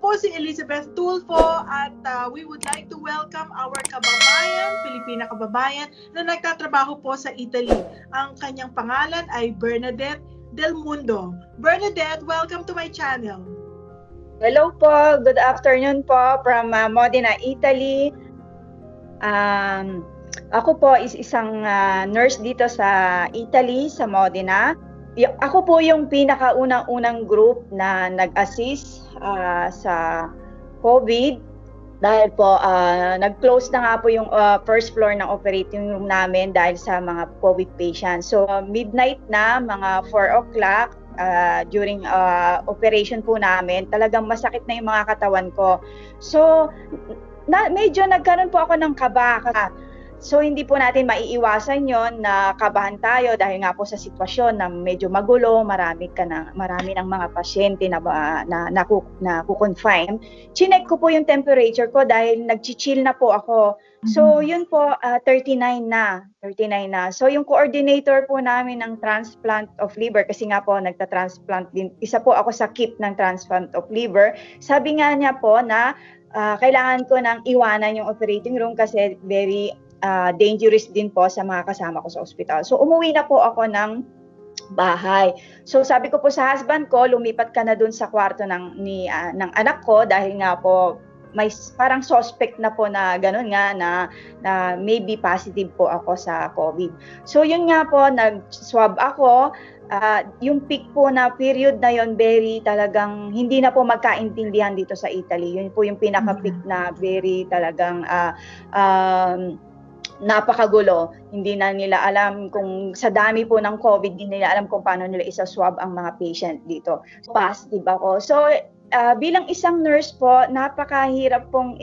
po si Elizabeth Tulfo at we would like to welcome our kababayan, Pilipina kababayan na nagtatrabaho po sa Italy. Ang kanyang pangalan ay Bernadette Del Mundo. Bernadette, welcome to my channel. Hello po, good afternoon po from Modena, Italy. Ako po is isang nurse dito sa Italy, sa Modena. Ako po yung pinakaunang-unang group na nag-assist sa COVID dahil po nag-close na nga po yung first floor ng operating room namin dahil sa mga COVID patients. So midnight na, mga 4 o'clock, during operation po namin, talagang masakit na yung mga katawan ko. So medyo nagkaroon po ako ng kaba. So hindi po natin maiiwasan yon na kabahan tayo dahil nga po sa sitwasyon na medyo magulo, marami ng mga pasyente na naku-confine. Chinek ko po yung temperature ko dahil nag-chill na po ako. So yun po 39 na. So yung coordinator po namin ng transplant of liver, kasi nga po nagta-transplant din. Isa po ako sa KIP ng transplant of liver. Sabi nga niya po na kailangan ko nang iwanan yung operating room kasi very dangerous din po sa mga kasama ko sa ospital. So umuwi na po ako ng bahay. So sabi ko po sa husband ko, lumipat ka na dun sa kwarto ng anak ko dahil nga po may parang suspect na po na gano'n nga na maybe positive po ako sa COVID. So yun nga po, nag-swab ako. Yung peak po na period na yon, very talagang hindi na po magkaintindihan dito sa Italy. Yun po yung pinaka-peak na very talagang napakagulo. Hindi na nila alam kung sa dami po ng COVID, hindi nila alam kung paano nila isa-swab ang mga patient dito. Positive ako. So bilang isang nurse po, napakahirap pong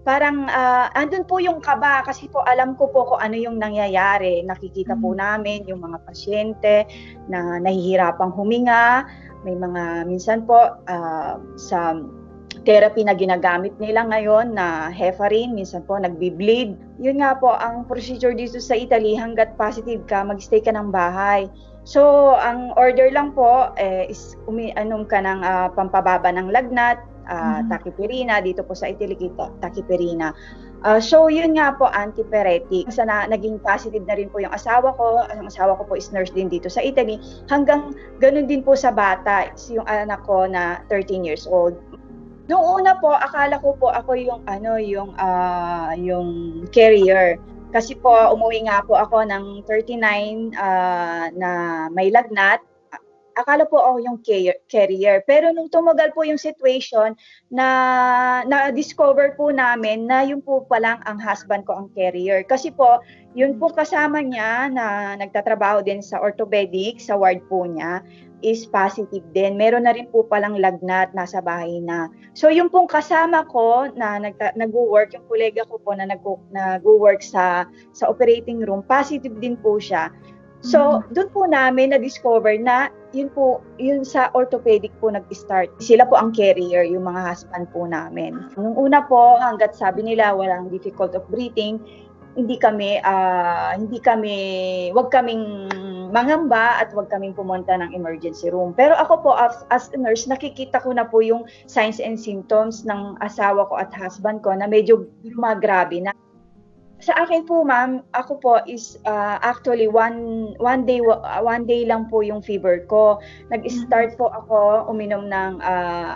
parang andun po yung kaba kasi po alam ko po kung ano yung nangyayari. Nakikita po namin yung mga pasyente na nahihirapang huminga. May mga minsan po sa therapy na ginagamit nila ngayon na heparin, minsan po nagbi-bleed. Yun nga po, ang procedure dito sa Italy, hanggat positive ka, mag-stay ka ng bahay. So, ang order lang po is umiinom ka ng pampababa ng lagnat, tachypirina, dito po sa Italy, tachypirina. So, yun nga po, antipyretic. Sana naging positive na rin po yung asawa ko. Ang asawa ko po is nurse din dito sa Italy. Hanggang ganun din po sa bata, yung anak ko na 13 years old. Noong una po, akala ko po ako yung carrier. Kasi po umuwi nga po ako ng 39 na may lagnat. Akala po ako yung carrier. Pero nung tumagal po yung situation na-discover po namin na yun po palang ang husband ko ang carrier. Kasi po, yun po kasama niya na nagtatrabaho din sa orthopedic, sa ward po niya, is positive din. Meron na rin po palang lagnat, nasa bahay na. So yung pong kasama ko na nag-work, yung kolega ko po na nag-work sa operating room, positive din po siya. So doon po namin na-discover na yun sa orthopedic po nag-start. Sila po ang carrier, yung mga husband po namin. Nung una po, hanggat sabi nila walang difficult of breathing, wag kaming mangamba at wag kaming pumunta ng emergency room. Pero ako po as a nurse, nakikita ko na po yung signs and symptoms ng asawa ko at husband ko na medyo gumagrabe na. Sa akin po, ma'am, ako po is actually one day lang po yung fever ko. Nag-start po ako uminom ng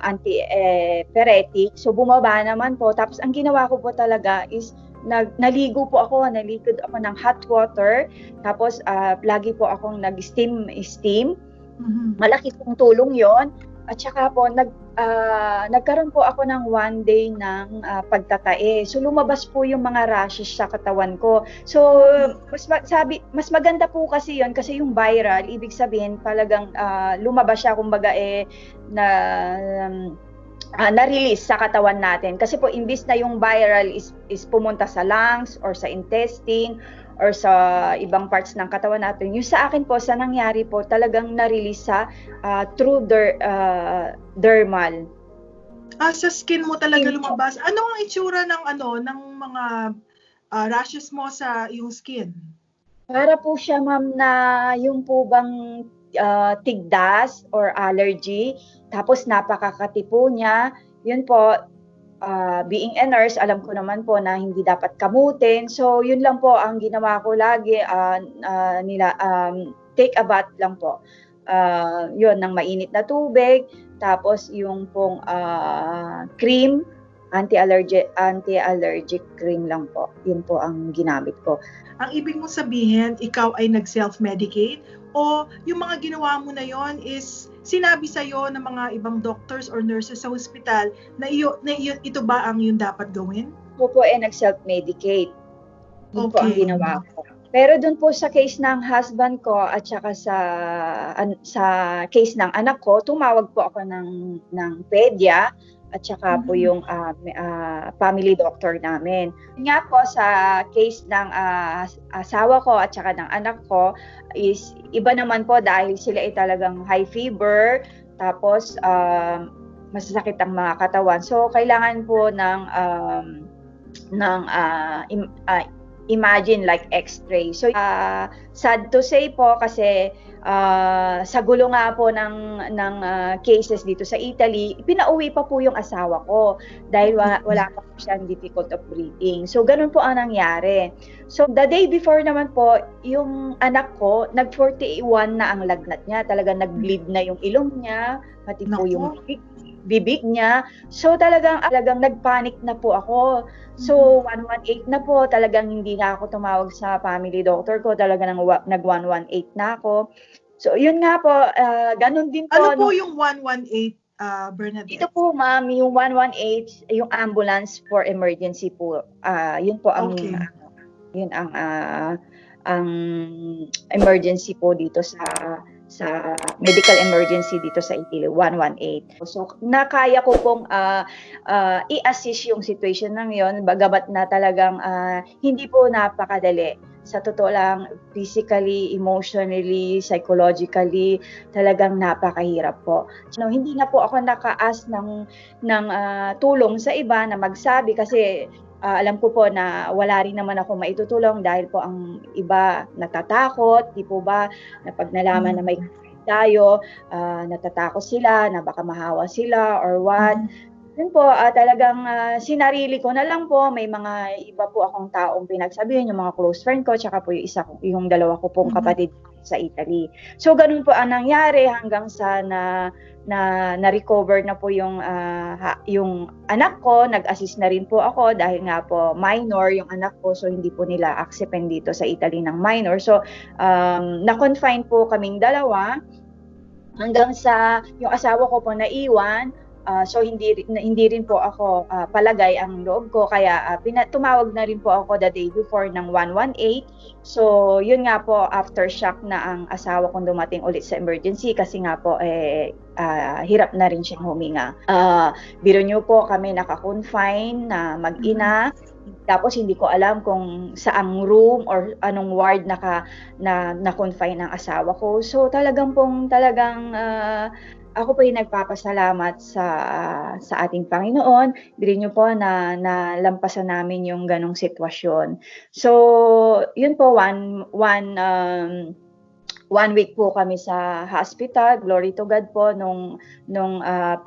antipyretic. So bumaba naman po. Tapos ang ginawa ko po talaga is naligod ako ng hot water, tapos lagi po akong nag-steam. Malaki pong tulong yon. At saka po nagkaroon po ako ng 1 day ng pagtatae. So lumabas po yung mga rashes sa katawan ko. So mas maganda po kasi yon kasi yung viral, ibig sabihin talagang lumabas siya, kumbaga na-release sa katawan natin. Kasi po, imbis na yung viral is pumunta sa lungs or sa intestine or sa ibang parts ng katawan natin, yung sa akin po, sa nangyari po, talagang na-release sa through dermal. Sa skin mo talaga lumabas. Ano ang itsura ng mga rashes mo sa yung skin? Para po siya, ma'am, na yung po bang tigdas or allergy, tapos napakakati po niya, yun po, being a nurse, alam ko naman po na hindi dapat kamutin. So, yun lang po ang ginawa ko lagi, take a bath lang po. Yun, ng mainit na tubig, tapos yung pong cream, anti-allergic cream lang po. Yun po ang ginamit ko. Ang ibig mong sabihin, ikaw ay nag-self-medicate o yung mga ginawa mo na yon is sinabi sa'yo ng mga ibang doctors or nurses sa hospital na ito ba ang yung dapat gawin? Ako po ay nag-self-medicate. Yun po ang Okay. ginawa ko. Pero dun po sa case ng husband ko at saka sa case ng anak ko, tumawag po ako ng pedya at saka po yung family doctor namin. Nga po sa case ng asawa ko at saka ng anak ko is iba naman po dahil sila ay talagang high fever, tapos masasakit ang mga katawan. So kailangan po ng imagine like x-ray. So sad to say po kasi sa gulo nga po ng cases dito sa Italy, pinauwi pa po yung asawa ko dahil wala pa po siyang difficult of breathing. So ganun po ang nangyari. So the day before naman po, yung anak ko, nag-41 na ang lagnat niya. Talagang nag-bleed na yung ilong niya, pati po yung bibig niya. So talagang nagpanic na po ako. So 118 na po, talagang hindi na ako tumawag sa family doctor ko, talagang nag-118 na ako. So yun nga po, ganun din po. Ano po yung 118, Bernadette? Ito po ma'am, yung 118, yung ambulance for emergency po. Yun po ang ang emergency po dito sa medical emergency dito sa Italy, 118. So, nakaya ko pong i-assist yung situation ng yon, bagamat na talagang hindi po napakadali. Sa totoo lang, physically, emotionally, psychologically, talagang napakahirap po. So, hindi na po ako naka-ask ng tulong sa iba na magsabi kasi alam ko po na wala rin naman ako maitutulong dahil po ang iba natatakot, di po ba, na pag nalaman na may tayo, natatakot sila, na baka mahawa sila or what. Yun po, talagang sinarili ko na lang po, may mga iba po akong taong pinagsabihan, yung mga close friend ko, tsaka po yung dalawa ko pong kapatid sa Italy. So, ganun po ang nangyari hanggang sa na-recover na po yung anak ko, nag-assist na rin po ako dahil nga po minor yung anak ko, so hindi po nila acceptin dito sa Italy ng minor. So, na-confine po kaming dalawa hanggang sa yung asawa ko po naiwan. So hindi rin po ako palagay ang loob ko, kaya tumawag na rin po ako the day before ng 118. So yun nga po, aftershock na ang asawa kong dumating ulit sa emergency kasi nga po hirap na rin siyang huminga. Biro niyo po, kami naka-confine na mag-ina. Tapos hindi ko alam kung saang room or anong ward na-confine ng asawa ko. So talagang ako po yung nagpapasalamat sa ating Panginoon. Bilhin niyo po na lampasan namin yung ganong sitwasyon. So, yun po, one week po kami sa hospital. Glory to God po nung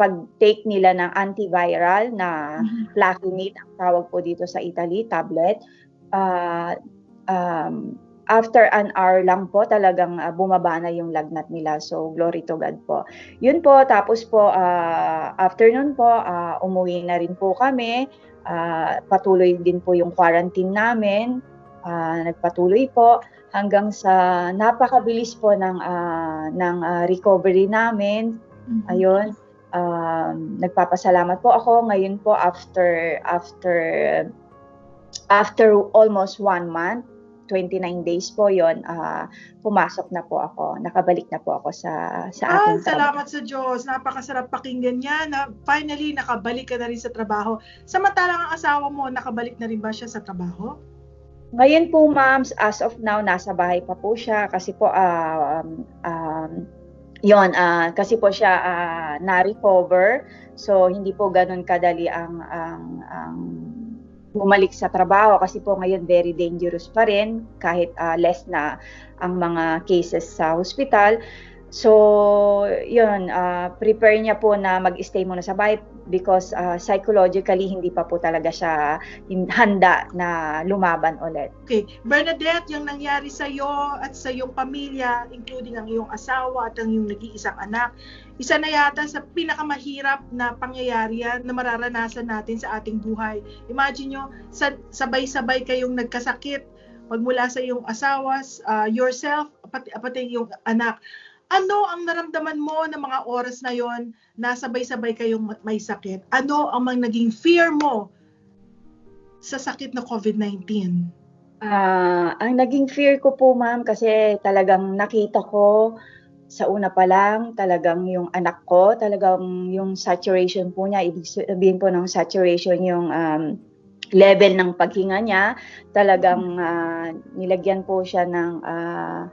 pag-take nila ng antiviral na Plaquenil, ang tawag po dito sa Italy, tablet. After an hour lang po, talagang bumaba na yung lagnat nila. So, glory to God po. Yun po, tapos po, afternoon po, umuwi na rin po kami. Patuloy din po yung quarantine namin. Nagpatuloy po hanggang sa napakabilis po ng recovery namin. Ayun. Nagpapasalamat po ako. Ngayon po, after almost 1 month, 29 days po yon, pumasok na po ako, nakabalik na po ako sa aking trabaho. Salamat sa Diyos, napakasarap pakinggan niya na finally nakabalik ka na rin sa trabaho. Samantalang ang asawa mo, nakabalik na rin ba siya sa trabaho? Ngayon po ma'am, as of now, nasa bahay pa po siya kasi po kasi po siya na-recover, so hindi po ganun kadali ang bumalik sa trabaho kasi po ngayon very dangerous pa rin kahit less na ang mga cases sa hospital. So, yun, prepare niya po na mag-stay muna sa bahay because psychologically hindi pa po talaga siya handa na lumaban ulit. Okay, Bernadette, yung nangyari sa iyo at sa iyong pamilya, including ang iyong asawa at ang iyong nag-iisang anak, isa na yata sa pinakamahirap na pangyayari yan na mararanasan natin sa ating buhay. Imagine nyo, sabay-sabay kayong nagkasakit, magmula sa iyong asawa, yourself, pati yung anak. Ano ang naramdaman mo ng mga oras na yon na sabay-sabay kayong may sakit? Ano ang mga naging fear mo sa sakit na COVID-19? Ang naging fear ko po, ma'am, kasi talagang nakita ko sa una pa lang, talagang yung anak ko, talagang yung saturation po niya, ibig sabihin po ng saturation yung level ng paghinga niya, talagang nilagyan po siya ng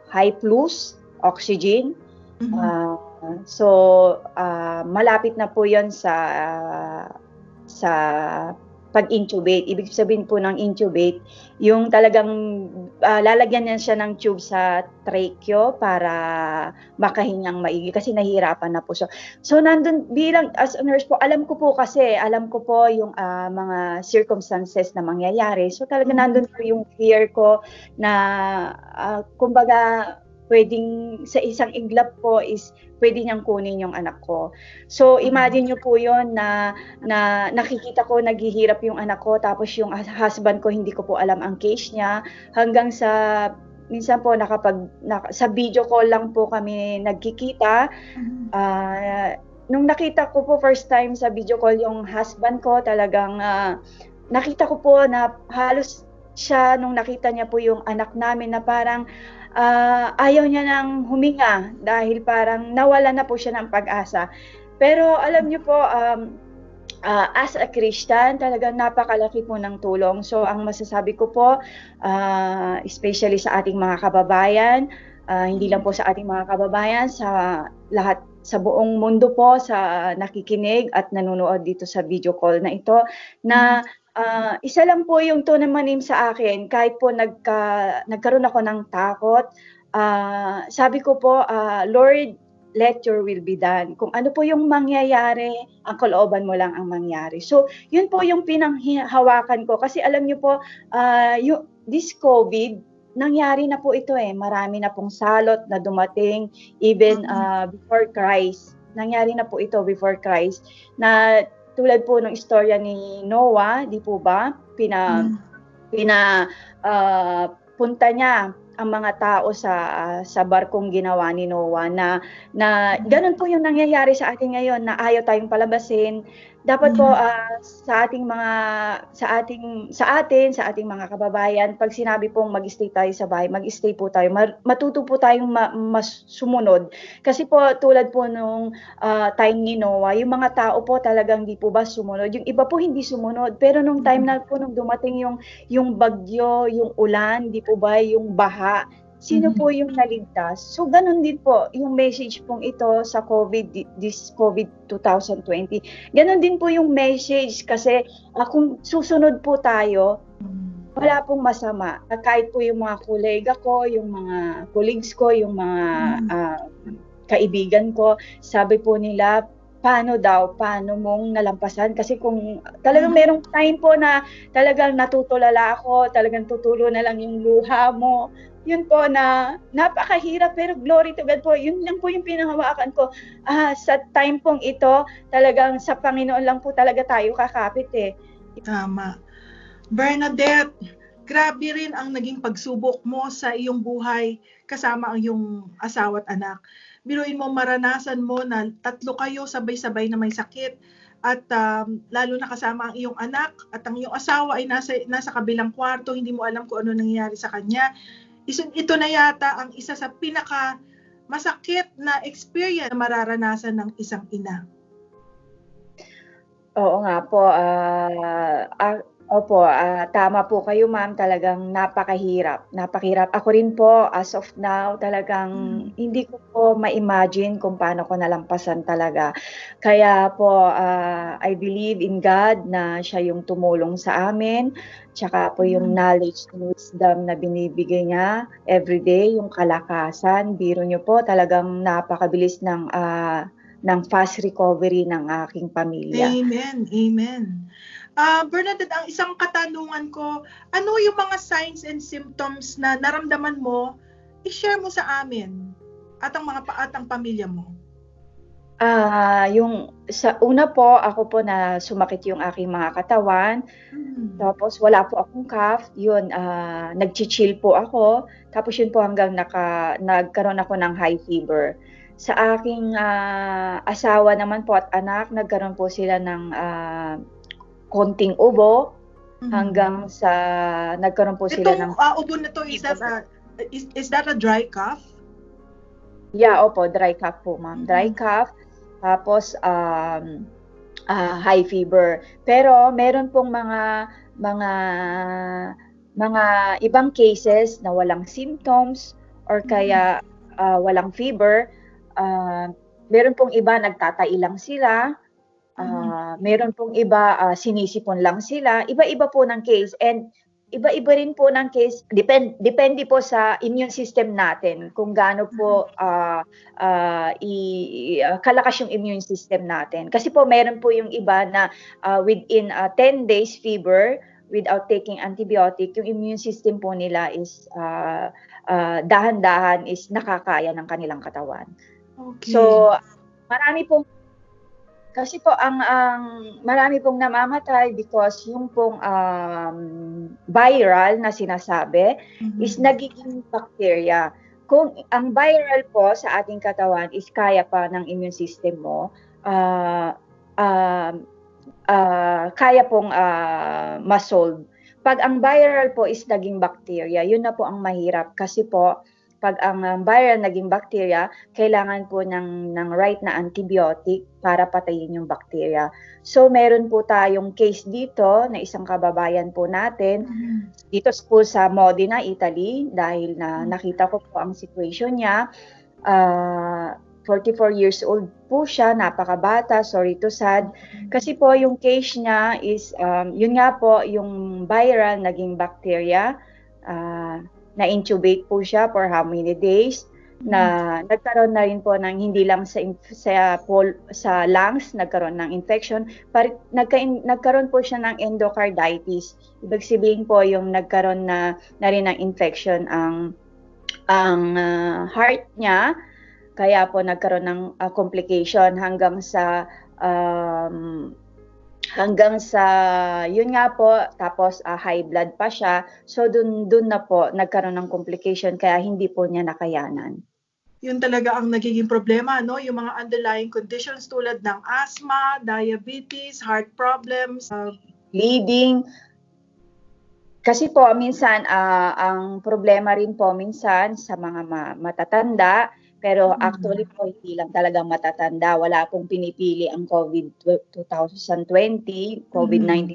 high plus oxygen. So, malapit na po yon sa pag-intubate. Ibig sabihin po ng intubate, yung talagang lalagyan niya siya ng tube sa tracheo para makahingang maigi kasi nahihirapan na po. So nandun, bilang as a nurse po, alam ko po yung mga circumstances na mangyayari. So talaga nandun po yung fear ko na kumbaga pwedeng sa isang iglap po is pwede niyang kunin yung anak ko. So imagine niyo po yon na nakikita ko naghihirap yung anak ko, tapos yung husband ko hindi ko po alam ang case niya, hanggang sa minsan po sa video call lang po kami nagkikita. Nung nakita ko po first time sa video call yung husband ko, talagang nakita ko po na halos siya nung nakita niya po yung anak namin na parang ayaw niya nang huminga dahil parang nawala na po siya ng pag-asa. Pero alam niyo po, as a Christian, talagang napakalaki po ng tulong. So ang masasabi ko po, especially sa ating mga kababayan, hindi lang po sa ating mga kababayan, sa lahat, sa buong mundo po, sa nakikinig at nanonood dito sa video call na ito, na isa lang po yung tumanim sa akin, kahit po nagkaroon ako ng takot, sabi ko po, Lord, let your will be done. Kung ano po yung mangyayari, ang kalooban mo lang ang mangyari. So, yun po yung pinanghawakan ko. Kasi alam niyo po, this COVID, nangyari na po ito Marami na pong salot na dumating, even before Christ. Nangyari na po ito before Christ. Na tulad po ng istorya ni Noah, di po ba? Punta niya ang mga tao sa barkong ginawa ni Noah na ganun po yung nangyayari sa atin ngayon, na ayaw tayong palabasin. Dapat po sa ating mga kababayan, pag sinabi pong mag-stay tayo sa bahay, mag-stay po tayo. Matuto po tayong mas sumunod. Kasi po tulad po nung time ni Noah, yung mga tao po talagang di po ba sumunod. Yung iba po hindi sumunod. Pero nung time na po nung dumating yung bagyo, yung ulan, di po ba, yung baha, sino po yung naligtas? So, ganun din po yung message pong ito sa this COVID 2020. Ganun din po yung message kasi kung susunod po tayo, wala pong masama. Kahit po yung mga kolega ko, yung mga colleagues ko, yung mga kaibigan ko, sabi po nila, paano mong nalampasan? Kasi kung talagang merong time po na talagang natutulala ako, talagang tutulo na lang yung luha mo, yun po na napakahirap, pero glory to God po, yun lang po yung pinahawakan ko. Sa time pong ito, talagang sa Panginoon lang po talaga tayo kakapit Tama. Bernadette, grabe rin ang naging pagsubok mo sa iyong buhay kasama ang iyong asawa at anak. Biruin mo, maranasan mo na 3 kayo sabay-sabay na may sakit, at lalo na kasama ang iyong anak at ang iyong asawa ay nasa kabilang kwarto, hindi mo alam kung ano nangyayari sa kanya. Ito na yata ang isa sa pinaka masakit na experience na mararanasan ng isang ina. Oo nga po. Opo, tama po kayo ma'am, talagang napakahirap, napakahirap. Ako rin po as of now talagang hindi ko po ma-imagine kung paano ko nalampasan talaga. Kaya po, I believe in God na siya yung tumulong sa amin, tsaka po yung knowledge and wisdom na binibigay niya everyday, yung kalakasan. Biro niyo po talagang napakabilis ng fast recovery ng aking pamilya. Amen. Amen. Bernadette, ang isang katanungan ko, ano yung mga signs and symptoms na naramdaman mo, i-share mo sa amin at ang pamilya mo? Yung sa una po, ako po na sumakit yung aking mga katawan, tapos wala po akong cough, yun, nagchi-chill po ako, tapos yun po hanggang nagkaroon ako ng high fever. Sa aking asawa naman po at anak, nagkaroon po sila ng konting ubo, hanggang sa nagkaroon po sila ng... Itong ubo na to, is that a dry cough? Yeah, opo, dry cough po ma'am. Dry cough, tapos high fever. Pero meron pong mga ibang cases na walang symptoms or kaya walang fever. Meron pong iba nagtatai lang sila. Meron pong iba sinisipon lang sila. Iba-iba po ng case, and iba-iba rin po ng case, depende po sa immune system natin kung gaano po kalakas yung immune system natin. Kasi po meron po yung iba na within 10 days fever without taking antibiotic, yung immune system po nila is dahan-dahan is nakakaya ng kanilang katawan. Okay. So marami pong kasi po ang marami pong namamatay because yung pong viral na sinasabi is nagiging bacteria. Kung ang viral po sa ating katawan is kaya pa ng immune system mo, kaya pong ma-solve. Pag ang viral po is naging bacteria, yun na po ang mahirap kasi po pag ang viral naging bacteria, kailangan po ng right na antibiotic para patayin yung bacteria. So meron po tayong case dito na isang kababayan po natin dito po sa Modena, Italy, dahil nakita ko po ang situation niya. 44 years old po siya, napakabata, sorry to sad. Kasi po yung case niya is, yun nga po, yung viral naging bacteria, na-intubate po siya for how many days, na nagkaroon na rin po ng hindi lang sa lungs, nagkaroon ng infection, nagkaroon po siya ng endocarditis. Ibig sabihin po yung nagkaroon na rin ng infection ang heart niya, kaya po nagkaroon ng complication hanggang sa yun nga po, tapos high blood pa siya, so dun na po nagkaroon ng complication, kaya hindi po niya nakayanan. Yun talaga ang nagiging problema, no? Yung mga underlying conditions tulad ng asthma, diabetes, heart problems, bleeding. Kasi po minsan ang problema rin po minsan sa mga matatanda, pero actually po hindi lang talaga matatanda, wala pong pinipili ang COVID 2020, COVID-19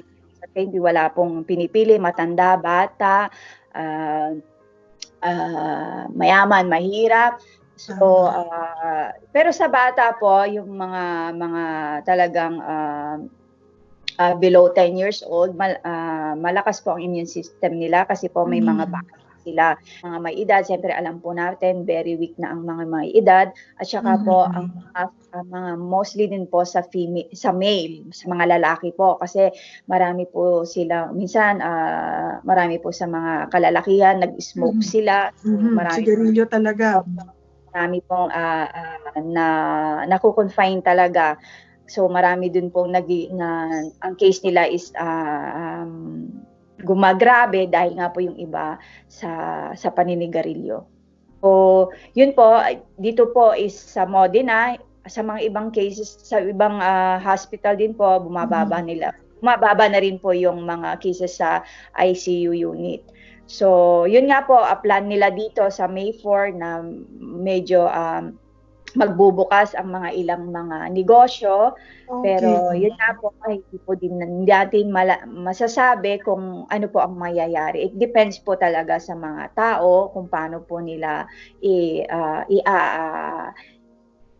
2020, wala pong pinipili, matanda, bata, mayaman, mahirap. So pero sa bata po, yung mga talagang below 10 years old, malakas po ang immune system nila kasi po may mga backup sila. Mga may edad, siyempre alam po natin, very weak na ang mga may edad. At saka po, ang mga mostly din po sa male, sa mga lalaki po. Kasi marami po sila, minsan marami po sa mga kalalakihan, nag-smoke sila. Sigarilyo talaga. Marami pong nakukonfine talaga. So marami din pong ang case nila is gumagrabe dahil nga po yung iba sa paninigarilyo. So yun po, dito po is sa Modena, sa mga ibang cases, sa ibang hospital din po, bumababa na rin po yung mga cases sa ICU unit. So yun nga po, plan nila dito sa May 4 na medyo magbubukas ang mga ilang mga negosyo. Okay. Pero yun nga po, ay hindi po din natin masasabi kung ano po ang mangyayari. It depends po talaga sa mga tao kung paano po nila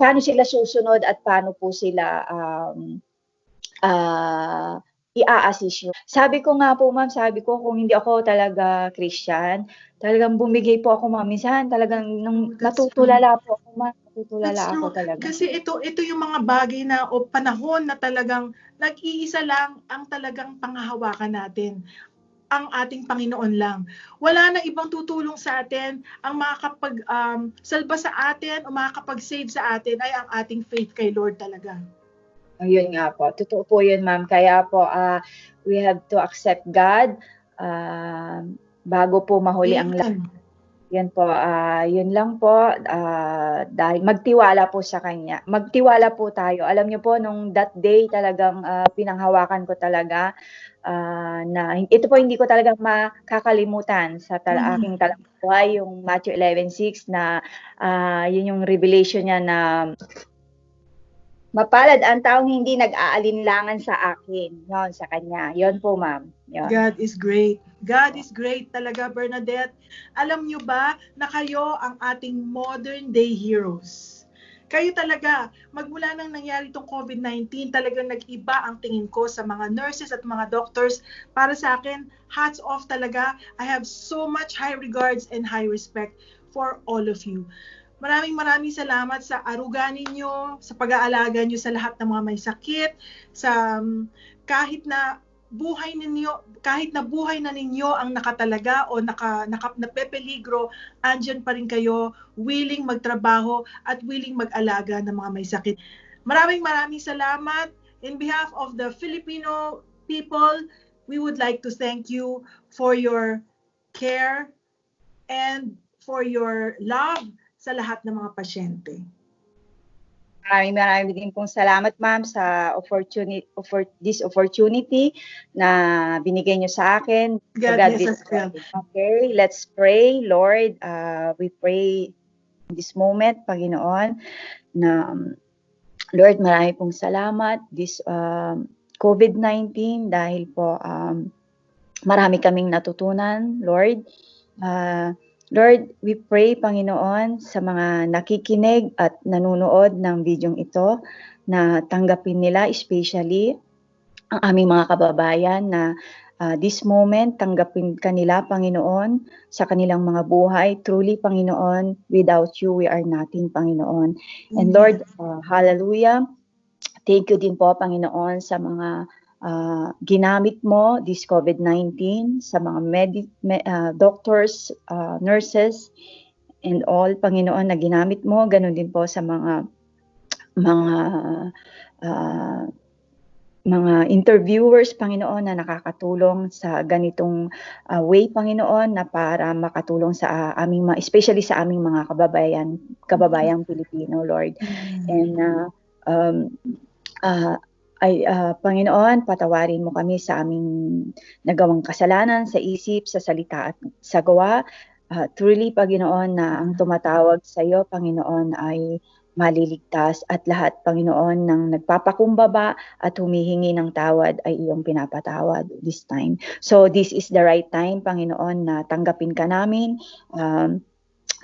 paano sila susunod at paano po sila i-a-assist yun. Sabi ko nga po ma'am, sabi ko kung hindi ako talaga Christian, talagang bumigay po ako ma'am. Minsan talagang Oh, that's true. natutulala po ako ma'am, That's natutulala ako true. talaga. Kasi ito yung mga bagay na o panahon na talagang nag-iisa lang ang talagang panghahawakan natin, ang ating Panginoon lang. Wala na ibang tutulong sa atin. Ang makakapag salba sa atin o makakapag-save sa atin ay ang ating faith kay Lord talaga. Ayun nga po, totoo po yun ma'am. Kaya po we have to accept God bago po mahuli ang lahat. Amen. Yan po, yun lang po, dahil magtiwala po sa Kanya. Magtiwala po tayo. Alam niyo po, nung that day talagang pinanghawakan ko talaga na ito po hindi ko talaga makakalimutan sa aking talang buhay, yung Matthew 11:6 na yun yung revelation niya na mapalad ang taong hindi nag-aalinlangan sa akin. Yon sa Kanya. Yon po ma'am. Yon. God is great. God is great talaga, Bernadette. Alam nyo ba na kayo ang ating modern day heroes? Kayo talaga, magmula nang nangyari itong COVID-19, talagang nag-iba ang tingin ko sa mga nurses at mga doctors. Para sa akin, hats off talaga. I have so much high regards and high respect for all of you. Maraming salamat sa aruga ninyo, sa pag-aalaga nyo sa lahat ng mga may sakit, sa kahit na buhay na ninyo ang nakatalaga o napepeligro, andyan pa rin kayo, willing magtrabaho at willing mag-alaga ng mga may sakit. Maraming salamat. In behalf of the Filipino people, we would like to thank you for your care and for your love sa lahat ng mga pasyente. Maraming din pong salamat ma'am sa this opportunity na binigay niyo sa akin. God bless us well. Okay, let's pray. Lord, we pray in this moment, Panginoon, na Lord, marami pong salamat this COVID-19 dahil po marami kaming natutunan, Lord. Lord, we pray, Panginoon, sa mga nakikinig at nanonood ng bidyong ito na tanggapin nila, especially ang aming mga kababayan na this moment, tanggapin kanila, Panginoon, sa kanilang mga buhay. Truly, Panginoon, without you, we are nothing, Panginoon. And Lord, hallelujah. Thank you din po, Panginoon, sa mga ginamit mo this COVID-19 sa mga doctors, nurses, and all, Panginoon, na ginamit mo. Ganun din po sa mga interviewers, Panginoon, na nakakatulong sa ganitong way, Panginoon, na para makatulong sa aming especially sa aming mga kababayang Pilipino, Lord. And Panginoon, patawarin mo kami sa aming nagawang kasalanan sa isip, sa salita at sa gawa. Truly, Panginoon, na ang tumatawag sa iyo, Panginoon, ay maliligtas at lahat, Panginoon, ng nagpapakumbaba at humihingi ng tawad ay iyong pinapatawad this time. So this is the right time, Panginoon, na tanggapin ka namin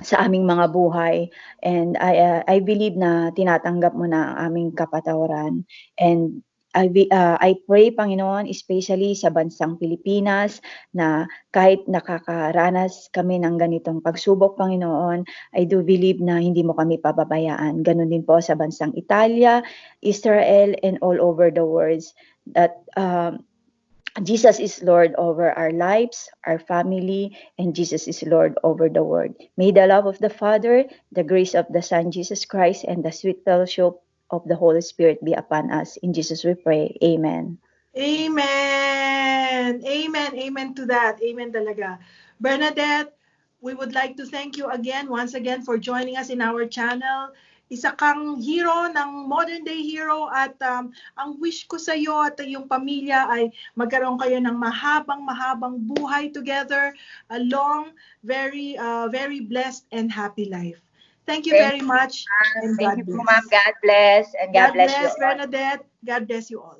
sa aming mga buhay, and I believe na tinatanggap mo na ang aming kapatawaran. And I pray, Panginoon, especially sa bansang Pilipinas, na kahit nakakaranas kami ng ganitong pagsubok, Panginoon, I do believe na hindi mo kami pababayaan. Ganon din po sa bansang Italia, Israel, and all over the world, that Jesus is Lord over our lives, our family, and Jesus is Lord over the world. May the love of the Father, the grace of the Son, Jesus Christ, and the sweet fellowship of the Holy Spirit be upon us. In Jesus we pray. Amen. Amen. Amen. Amen to that. Amen talaga. Bernadette, we would like to thank you once again for joining us in our channel. Isa kang hero ng modern day hero, at ang wish ko sa iyo at iyong pamilya ay magkaroon kayo ng mahabang buhay together, a long, very blessed and happy life. Thank you very much. And Thank God you po, bless. ma'am. God bless. And God, bless you all. Bernadette. God bless you all.